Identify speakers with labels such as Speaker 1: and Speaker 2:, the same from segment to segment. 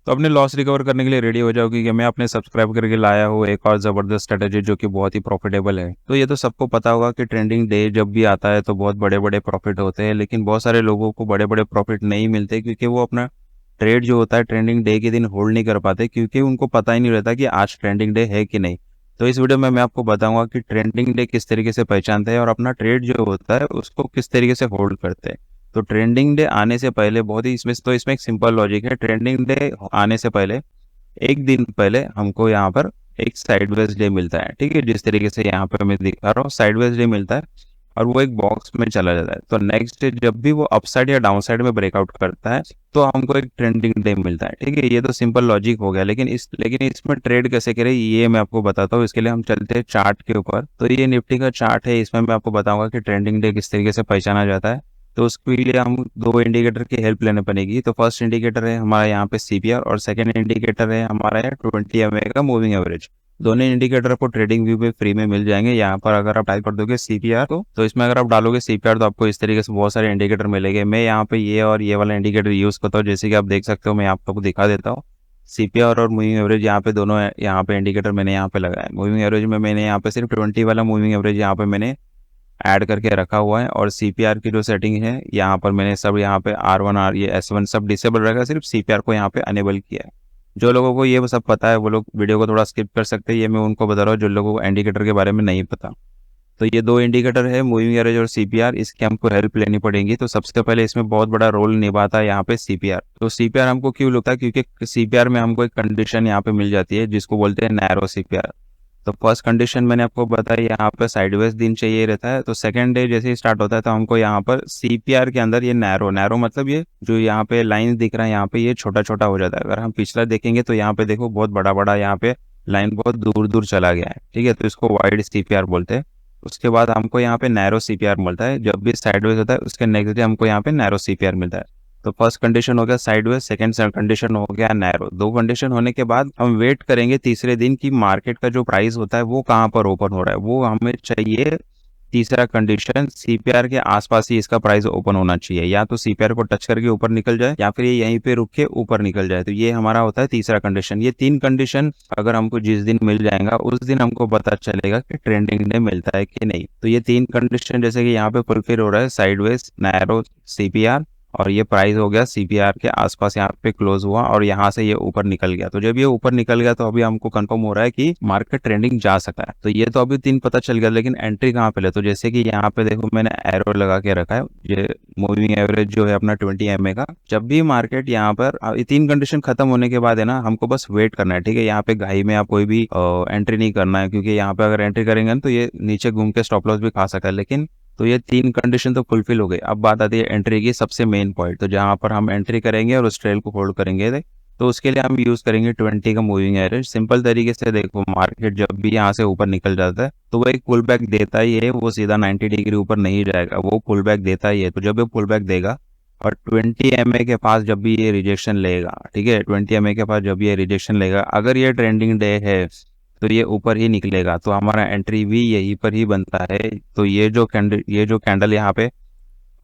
Speaker 1: तो अपने loss recover करने के लिए रेडी हो जाओ, क्योंकि मैं अपने सब्सक्राइब करके लाया हूँ एक और ज़बरदस्त स्ट्रेटेजी जो कि बहुत ही प्रॉफिटेबल है। तो ये तो सबको पता होगा कि ट्रेंडिंग डे जब भी आता है तो बहुत बड़े बड़े प्रॉफिट होते हैं, लेकिन बहुत सारे लोगों को बड़े बड़े प्रॉफिट नहीं मिलते, क्योंकि वो अपना ट्रेड जो होता है ट्रेंडिंग डे के दिन होल्ड नहीं कर पाते, क्योंकि उनको पता ही नहीं रहता कि आज ट्रेंडिंग डे है कि नहीं। तो इस वीडियो में मैं आपको बताऊंगा कि ट्रेंडिंग डे किस तरीके से पहचानते हैं और अपना ट्रेड जो होता है उसको किस तरीके से होल्ड करते हैं। तो ट्रेंडिंग डे आने से पहले बहुत ही इसमें एक सिंपल लॉजिक है। ट्रेंडिंग डे आने से पहले एक दिन पहले हमको यहाँ पर एक साइडवेज डे मिलता है, ठीक है, जिस तरीके से यहाँ पे मैं दिखा रहा हूँ साइडवेज डे मिलता है, और वो एक बॉक्स में चला जाता है। तो नेक्स्ट डे जब भी वो अपसाइड या डाउन साइड में ब्रेकआउट करता है तो हमको एक ट्रेंडिंग डे मिलता है, ठीक है। ये तो सिंपल लॉजिक हो गया, लेकिन इसमें ट्रेड कैसे करें ये मैं आपको बताता हूँ। इसके लिए हम चलते हैं चार्ट के ऊपर। तो ये निफ्टी का चार्ट है, इसमें मैं आपको बताऊंगा कि ट्रेंडिंग डे किस तरीके से पहचाना जाता है। तो उसके लिए हम दो इंडिकेटर की हेल्प लेने पड़ेगी। तो फर्स्ट इंडिकेटर है हमारा यहाँ पे सीपीआर, और सेकंड इंडिकेटर है हमारा यहाँ 20 MA का मूविंग एवरेज। दोनों इंडिकेटर आपको ट्रेडिंग व्यू पे फ्री में मिल जाएंगे। यहाँ पर अगर आप टाइप कर दोगे सीपीआर तो इसमें अगर आप डालोगे सीपीआर तो आपको इस तरीके से बहुत सारे इंडिकेटर मिलेंगे। मैं यहाँ पे ये और ये वाला इंडिकेटर यूज करता हूँ, जैसे कि आप देख सकते हो। मैं आपको दिखा देता हूँ सीपीआर और मूविंग एवरेज, यहाँ पे दोनों यहाँ पे इंडिकेटर मैंने यहाँ पे लगाया है। मूविंग एवरेज में मैंने यहाँ पे सिर्फ 20 वाला मूविंग एवरेज यहाँ पे मैंने ऐड करके रखा हुआ है, और सीपीआर की जो सेटिंग है यहाँ पर मैंने सब यहाँ पे R1 R ये S1 सब डिसेबल रखा है, सिर्फ सीपीआर को यहाँ पे अनेबल किया है। जो लोगों को ये सब पता है वो लोग वीडियो को थोड़ा स्किप कर सकते हैं, ये मैं उनको बता रहा हूँ जो लोगों को इंडिकेटर के बारे में नहीं पता। तो ये दो इंडिकेटर है मूविंग एवरेज और सीपीआर, इसकी हमको हेल्प लेनी पड़ेगी। तो सबसे पहले इसमें बहुत बड़ा रोल निभाता है यहाँ पे सीपीआर। तो सीपीआर हमको क्यों लगता है, क्योंकि सीपीआर में हमको एक कंडीशन यहाँ पे मिल जाती है जिसको बोलते हैं नैरो सीपीआर। तो फर्स्ट कंडीशन मैंने आपको बताई, यहाँ पे साइडवेज दिन चाहिए रहता है। तो सेकंड डे जैसे ही स्टार्ट होता है तो हमको यहाँ पर सीपीआर के अंदर ये नैरो नैरो मतलब ये जो यहाँ पे लाइन दिख रहा है यहाँ पे ये छोटा छोटा हो जाता है। अगर हम पिछला देखेंगे तो यहाँ पे देखो बहुत बड़ा बड़ा यहाँ पे लाइन बहुत दूर दूर चला गया है, ठीक है। तो इसको वाइड सीपीआर बोलते हैं। उसके बाद हमको यहाँ पे नैरो सीपीआर मिलता है। जब भी साइडवेज होता है उसके नेक्स्ट डे हमको यहाँ पे नैरो सीपीआर मिलता है। तो फर्स्ट कंडीशन हो गया साइडवेज, सेकंड कंडीशन हो गया नैरो। दो कंडीशन होने के बाद हम वेट करेंगे तीसरे दिन की मार्केट का जो प्राइस होता है वो कहाँ पर ओपन हो रहा है, वो हमें चाहिए। तीसरा कंडीशन सीपीआर के आसपास ही इसका प्राइस ओपन होना चाहिए, या तो सीपीआर को टच करके ऊपर निकल जाए या फिर ये यहीं पे रुक के ऊपर निकल जाए। तो ये हमारा होता है तीसरा कंडीशन। ये तीन कंडीशन अगर हमको जिस दिन मिल जाएगा उस दिन हमको पता चलेगा कि ट्रेंडिंग डे मिलता है कि नहीं। तो ये तीन कंडीशन जैसे कि यहाँ पे फुलफिल हो रहा है, साइडवेज, नैरो, सीपीआर, और ये प्राइस हो गया सीपीआर के आसपास यहाँ पे क्लोज हुआ और यहाँ से ये ऊपर निकल गया। तो जब ये ऊपर निकल गया तो अभी हमको कंफर्म हो रहा है कि मार्केट ट्रेंडिंग जा सकता है। तो ये तो अभी तीन पता चल गया, लेकिन एंट्री कहाँ पे ले। तो जैसे कि यहाँ पे देखो मैंने एरो लगा के रखा है, ये मूविंग एवरेज जो है अपना 20 MA का। जब भी मार्केट यहाँ पर ये तीन कंडीशन खत्म होने के बाद है ना, हमको बस वेट करना है, ठीक है। यहाँ पे घाई में आप कोई भी एंट्री नहीं करना है, क्योंकि यहाँ पे अगर एंट्री करेंगे तो ये नीचे घूम के स्टॉप लॉस भी खा सकता है। लेकिन तो ये तीन कंडीशन तो फुलफिल हो गई। अब बात आती है एंट्री की सबसे मेन पॉइंट। तो जहां पर हम एंट्री करेंगे और उस ट्रेल को होल्ड करेंगे तो उसके लिए हम यूज करेंगे 20 का मूविंग एवरेज। सिंपल तरीके से देखो, मार्केट जब भी यहाँ से ऊपर निकल जाता है तो वो एक पुल बैक देता ही है, वो सीधा 90 डिग्री ऊपर नहीं जाएगा, वो पुल बैक देता ही है। तो जब ये पुल बैक देगा और 20 MA के पास जब भी ये रिजेक्शन लेगा, ठीक है, 20 MA के पास जब ये रिजेक्शन लेगा, अगर ये ट्रेंडिंग डे है तो ये ऊपर ही निकलेगा, तो हमारा एंट्री भी यहीं पर ही बनता है। तो ये जो कैंडल यहाँ पे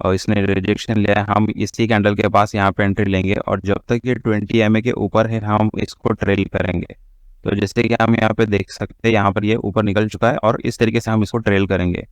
Speaker 1: और इसने रिजेक्शन लिया है, हम इसी कैंडल के पास यहाँ पे एंट्री लेंगे, और जब तक ये 20 MA के ऊपर है हम इसको ट्रेल करेंगे। तो जैसे कि हम यहाँ पे देख सकते हैं यहाँ पर ये ऊपर निकल चुका है और इस तरीके से हम इसको ट्रेल करेंगे।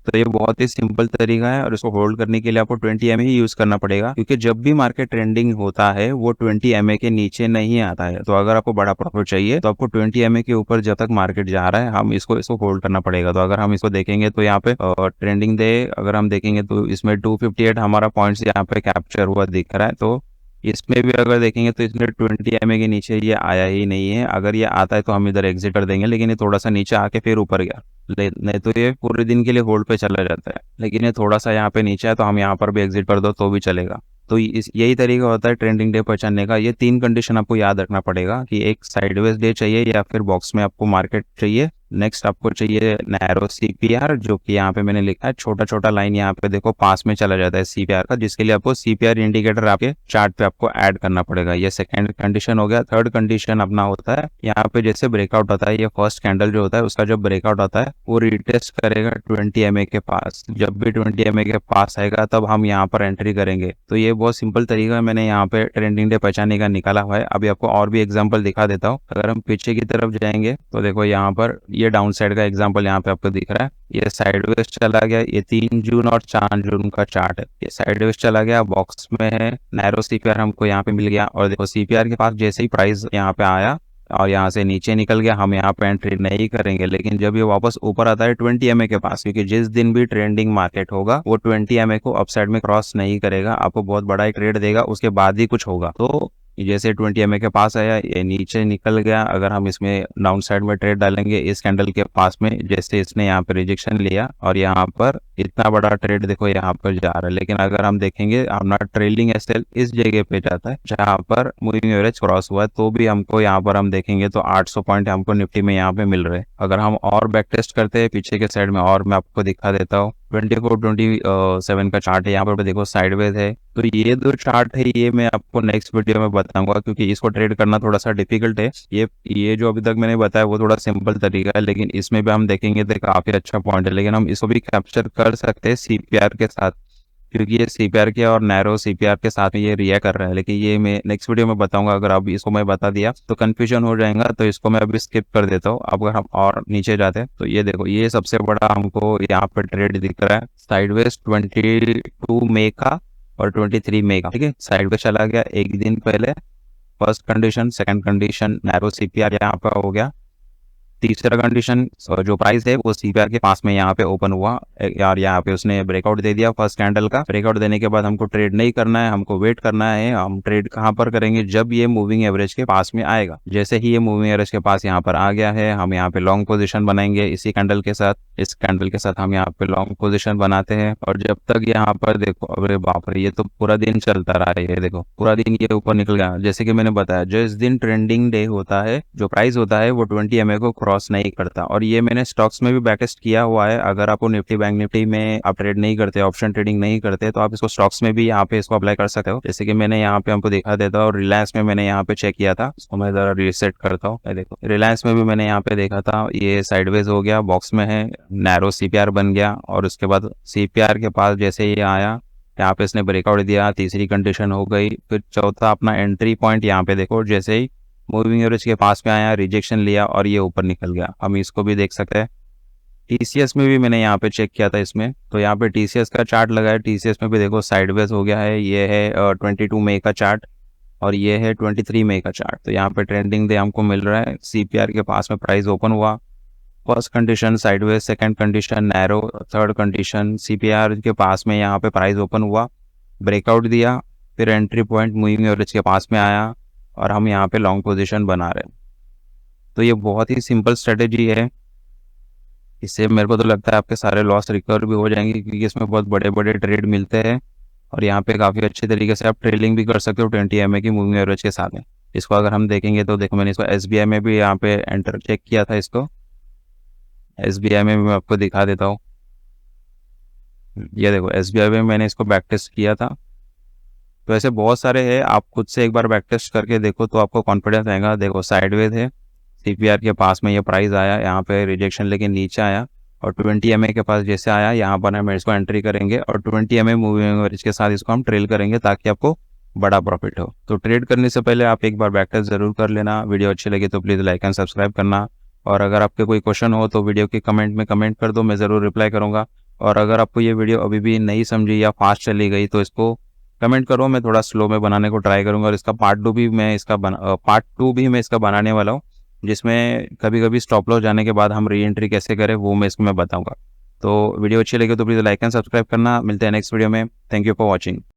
Speaker 1: तो ये बहुत ही सिंपल तरीका है, और इसको होल्ड करने के लिए आपको 20 MA ही यूज करना पड़ेगा, क्योंकि जब भी मार्केट ट्रेंडिंग होता है वो 20 MA के नीचे नहीं आता है। तो अगर आपको बड़ा प्रॉफिट चाहिए तो आपको 20 MA के ऊपर जब तक मार्केट जा रहा है हम इसको होल्ड करना पड़ेगा। तो अगर हम इसको देखेंगे तो यहाँ पे ट्रेंडिंग डे अगर हम देखेंगे तो इसमें 258 हमारा पॉइंट्स यहाँ पे कैप्चर हुआ दिख रहा है। तो इसमें भी अगर देखेंगे तो इसमें 20 MA के नीचे ये आया ही नहीं है। अगर ये आता है तो हम इधर एग्जिट कर देंगे, लेकिन ये थोड़ा सा नीचे आके फिर ऊपर गया, नहीं तो ये पूरे दिन के लिए होल्ड पे चला जाता है। लेकिन ये थोड़ा सा यहाँ पे नीचे है तो हम यहाँ पर भी एग्जिट कर दो तो भी चलेगा। तो यही तरीका होता है ट्रेंडिंग डे पहचानने का। ये तीन कंडीशन आपको याद रखना पड़ेगा कि एक साइडवेज डे चाहिए या फिर बॉक्स में आपको मार्केट चाहिए, नेक्स्ट आपको चाहिए नैरो सीपीआर, जो कि यहाँ पे मैंने लिखा है छोटा छोटा लाइन यहाँ पे देखो पास में चला जाता है सीपीआर का, जिसके लिए आपको सीपीआर इंडिकेटर आपके चार्ट पे आपको ऐड करना पड़ेगा। ये सेकंड कंडीशन हो गया। थर्ड कंडीशन अपना होता है यहाँ पे जैसे ब्रेकआउट होता है, ये फर्स्ट कैंडल जो होता है उसका जो ब्रेकआउट होता है वो रिटेस्ट करेगा 20 MA के पास। जब भी 20 MA के पास आएगा तब हम यहाँ पर एंट्री करेंगे। तो ये बहुत सिंपल तरीका मैंने यहाँ पे ट्रेंडिंग डे पहचानने का निकाला हुआ है। अभी आपको और भी एग्जाम्पल दिखा देता हूँ। अगर हम पीछे की तरफ जाएंगे तो देखो यहाँ पर ये डाउन साइड का एग्जांपल यहाँ पे आपको दिख रहा है। ये साइडवेज चला गया, ये 3 जून और 4 जून का चार्ट है। ये साइडवेज चला गया, बॉक्स में है, नैरो सीपीआर हमको यहाँ पे मिल गया। और देखो सीपीआर के पास जैसे ही प्राइस यहाँ पे आया और यहाँ से नीचे निकल गया, हम यहाँ पे एंट्री नहीं करेंगे। लेकिन जब ये वापस ऊपर आता है 20 MA के पास, क्योंकि जिस दिन भी ट्रेंडिंग मार्केट होगा वो 20 MA को अपसाइड में क्रॉस नहीं करेगा, आपको बहुत बड़ा एक ट्रेड देगा, उसके बाद ही कुछ होगा। तो जैसे 20 MA के पास आया, ये नीचे निकल गया। अगर हम इसमें डाउन साइड में ट्रेड डालेंगे इस कैंडल के पास में, जैसे इसने यहाँ पे रिजेक्शन लिया और यहाँ पर इतना बड़ा ट्रेड देखो यहाँ पर जा रहा है। लेकिन अगर हम देखेंगे हमारा ट्रेलिंग एसएल इस जगह पे जाता है जहाँ पर मूविंग एवरेज क्रॉस हुआ है, तो भी हमको यहाँ पर हम देखेंगे तो 800 पॉइंट हमको निफ्टी में यहाँ पे मिल रहे हैं। अगर हम और बैक टेस्ट करते हैं पीछे के साइड में, और मैं आपको दिखा देता हूँ 24-27 का चार्ट है, यहाँ पर देखो साइडवेज है। तो ये दो चार्ट है, ये मैं आपको नेक्स्ट वीडियो में बताऊंगा, क्योंकि इसको ट्रेड करना थोड़ा सा डिफिकल्ट है। ये जो अभी तक मैंने बताया वो थोड़ा सिंपल तरीका है, लेकिन इसमें भी हम देखेंगे तो काफी अच्छा पॉइंट है। लेकिन हम इसको भी कैप्चर कर सकते हैं सीपीआर के साथ, क्योंकि ये सीपीआर के और नैरो सीपीआर के साथ में ये रिया कर रहा है। लेकिन ये मैं नेक्स्ट वीडियो में बताऊंगा। अगर अब इसको मैं बता दिया तो कंफ्यूजन हो जाएगा, तो इसको मैं अभी स्किप कर देता हूँ। अब अगर हम और नीचे जाते हैं तो ये देखो, ये सबसे बड़ा हमको यहाँ पे ट्रेड दिख रहा है साइडवेज 22 मई का और 23 मई का। ठीक है, साइडवेज चला गया एक दिन पहले, first condition. Second condition narrow CPR यहाँ पर हो गया। तीसरा कंडीशन जो प्राइस है वो सीपीआर के पास में यहाँ पे ओपन हुआ यार, यहाँ पे उसने ब्रेकआउट दे दिया फर्स्ट कैंडल का। ब्रेकआउट देने के बाद हमको ट्रेड नहीं करना है, हमको वेट करना है। हम ट्रेड कहाँ पर करेंगे, जब ये मूविंग एवरेज के पास में आएगा। जैसे ही ये मूविंग एवरेज के पास यहाँ पर आ गया है, हम यहाँ पे लॉन्ग पोजिशन बनाएंगे इसी कैंडल के साथ। इस कैंडल के साथ हम यहाँ पे लॉन्ग पोजिशन बनाते हैं, और जब तक यहाँ पर देखो, अरे बाप रे, ये तो पूरा दिन चलता रहा है। ये देखो पूरा दिन ये ऊपर निकल गया। जैसे कि मैंने बताया, जो इस दिन ट्रेंडिंग डे होता है, जो प्राइस होता है वो 20 MA को क्रॉस नहीं करता। और ये मैंने स्टॉक्स में भी बैकटेस्ट किया हुआ है। अगर आपको निफ्टी बैंक निफ्टी में आप ट्रेड नहीं करते, ऑप्शन ट्रेडिंग नहीं करते, तो आप इसको स्टॉक्स में भी यहाँ पे इसको अप्लाई कर सकते हो। जैसे कि मैंने यहाँ पे हमको दिखा देता हूँ, रिलायंस में मैंने यहाँ पे चेक किया था। इसको मैं जरा रीसेट करता हूँ। देखो रिलायंस में भी मैंने यहाँ पे देखा था, ये साइडवेज हो गया, बॉक्स में है, नैरो सीपीआर बन गया। और उसके बाद सीपीआर के पास जैसे ये आया, यहाँ पे इसने ब्रेकआउट दिया, तीसरी कंडीशन हो गई। फिर चौथा अपना एंट्री पॉइंट यहाँ पे देखो, जैसे ही मूविंग एवरेज के पास में आया, रिजेक्शन लिया और ये ऊपर निकल गया। हम इसको भी देख सकते हैं। टीसीएस में भी मैंने यहाँ पे चेक किया था इसमें, तो यहाँ पे टीसीएस का चार्ट लगा है। टीसीएस में भी देखो साइडवेज हो गया है। ये है 22 मई का चार्ट और ये है 23 मई का चार्ट। तो यहाँ पे ट्रेंडिंग डे हमको मिल रहा है, सीपीआर के पास में प्राइस ओपन हुआ। First condition sideways, second condition narrow, third condition CPR के पास में यहाँ पे प्राइस ओपन हुआ, ब्रेकआउट दिया, फिर एंट्री पॉइंट मूविंग एवरेज के पास में आया और हम यहाँ पे लॉन्ग पोजीशन बना रहे हैं। तो ये बहुत ही सिंपल स्ट्रेटेजी है। इससे मेरे को तो लगता है आपके सारे लॉस रिकवर भी हो जाएंगे, क्योंकि इसमें बहुत बड़े बड़े ट्रेड मिलते हैं और यहाँ पे काफ़ी अच्छे तरीके से आप ट्रेलिंग भी कर सकते हो 20 MA की मूविंग एवरेज के साथ में। इसको अगर हम देखेंगे तो देखो, मैंने इसको SBI में भी यहाँ पे एंटर चेक किया था। इसको SBI में भी मैं आपको दिखा देता हूँ। ये देखो SBI में मैंने इसको बैक टेस्ट किया था। तो ऐसे बहुत सारे हैं, आप खुद से एक बार बैक टेस्ट करके देखो तो आपको कॉन्फिडेंस आएगा। देखो साइडवेज है, सीपीआर के पास में ये प्राइस आया, यहाँ पे रिजेक्शन लेके नीचे आया और 20 MA के पास जैसे आया, यहाँ पर हम इसको एंट्री करेंगे और 20 MA मूविंग एवरेज के साथ इसको हम ट्रेल करेंगे, ताकि आपको बड़ा प्रॉफिट हो। तो ट्रेड करने से पहले आप एक बार बैक टेस्ट जरूर कर लेना। वीडियो अच्छी लगी तो प्लीज़ लाइक एंड सब्सक्राइब करना, और अगर आपके कोई क्वेश्चन हो तो वीडियो के कमेंट में कमेंट कर दो, मैं ज़रूर रिप्लाई करूँगा। और अगर आपको ये वीडियो अभी भी नहीं समझी या फास्ट चली गई तो इसको कमेंट करो, मैं थोड़ा स्लो में बनाने को ट्राई करूँगा। और इसका पार्ट 2 भी मैं इसका बनाने वाला हूँ, जिसमें कभी कभी स्टॉप लॉस जाने के बाद हम री एंट्री कैसे करें वो मैं बताऊँगा। तो वीडियो अच्छी लगी तो प्लीज़ लाइक एंड सब्सक्राइब करना। मिलते हैं नेक्स्ट वीडियो में। Thank you for watching.